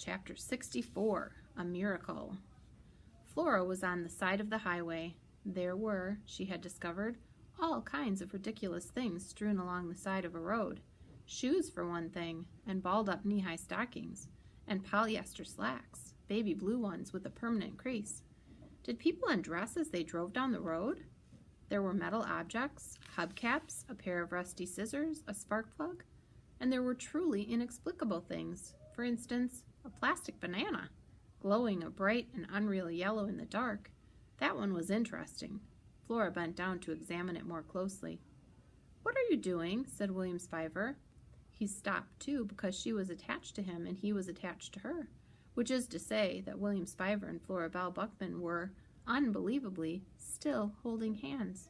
Chapter 64, A Miracle. Flora was on the side of the highway. There were, she had discovered, all kinds of ridiculous things strewn along the side of a road. Shoes, for one thing, and balled-up knee-high stockings, and polyester slacks, baby blue ones with a permanent crease. Did people undress as they drove down the road? There were metal objects, hubcaps, a pair of rusty scissors, a spark plug, and there were truly inexplicable things. For instance, a plastic banana, glowing a bright and unreal yellow in the dark. That one was interesting. Flora bent down to examine it more closely. "What are you doing?" said William Spiver. He stopped, too, because she was attached to him and he was attached to her, which is to say that William Spiver and Flora Belle Buckman were, unbelievably, still holding hands.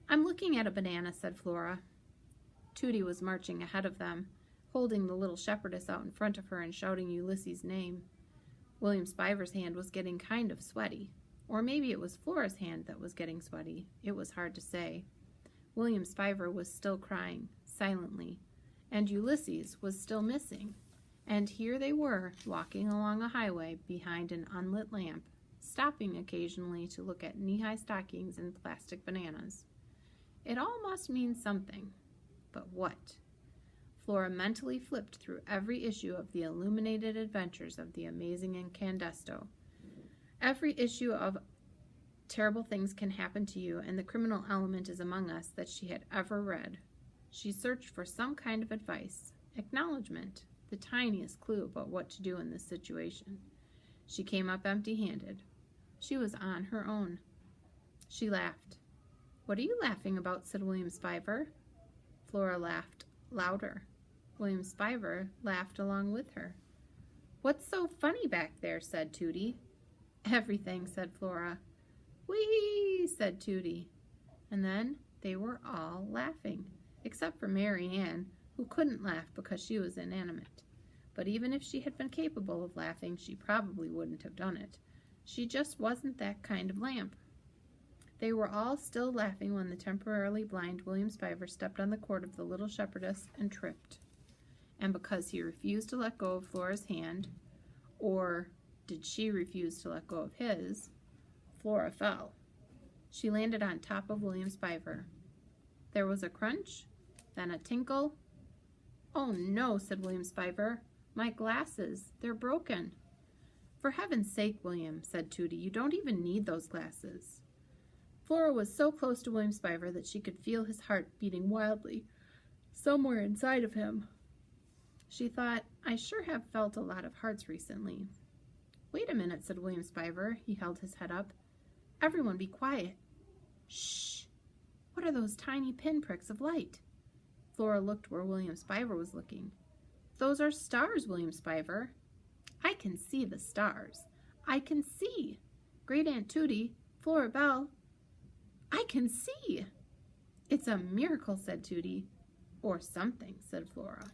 "I'm looking at a banana," said Flora. Tootie was marching ahead of them, holding the little shepherdess out in front of her and shouting Ulysses' name. William Spiver's hand was getting kind of sweaty. Or maybe it was Flora's hand that was getting sweaty. It was hard to say. William Spiver was still crying, silently, and Ulysses was still missing. And here they were, walking along a highway behind an unlit lamp, stopping occasionally to look at knee-high stockings and plastic bananas. It all must mean something. But what? Flora mentally flipped through every issue of the illuminated adventures of the amazing Incandesto. Every issue of Terrible Things Can Happen to You and The Criminal Element is Among Us that she had ever read. She searched for some kind of advice, acknowledgement, the tiniest clue about what to do in this situation. She came up empty-handed. She was on her own. She laughed. "What are you laughing about?" said William Spiver. Flora laughed louder. William Spiver laughed along with her. "What's so funny back there?" said Tootie. "Everything," said Flora. "Whee!" said Tootie. And then they were all laughing, except for Mary Ann, who couldn't laugh because she was inanimate. But even if she had been capable of laughing, she probably wouldn't have done it. She just wasn't that kind of lamp. They were all still laughing when the temporarily blind William Spiver stepped on the cord of the little shepherdess and tripped. And because he refused to let go of Flora's hand, or did she refuse to let go of his, Flora fell. She landed on top of William Spiver. There was a crunch, then a tinkle. "Oh no," said William Spiver. "My glasses, they're broken." "For heaven's sake, William," said Tootie, "you don't even need those glasses." Flora was so close to William Spiver that she could feel his heart beating wildly, somewhere inside of him. She thought, "I sure have felt a lot of hearts recently." "Wait a minute," said William Spiver. He held his head up. "Everyone be quiet." "Shh! What are those tiny pinpricks of light?" Flora looked where William Spiver was looking. "Those are stars, William Spiver." "I can see the stars. I can see. Great Aunt Tootie, Flora Belle, I can see." "It's a miracle," said Tootie. "Or something," said Flora.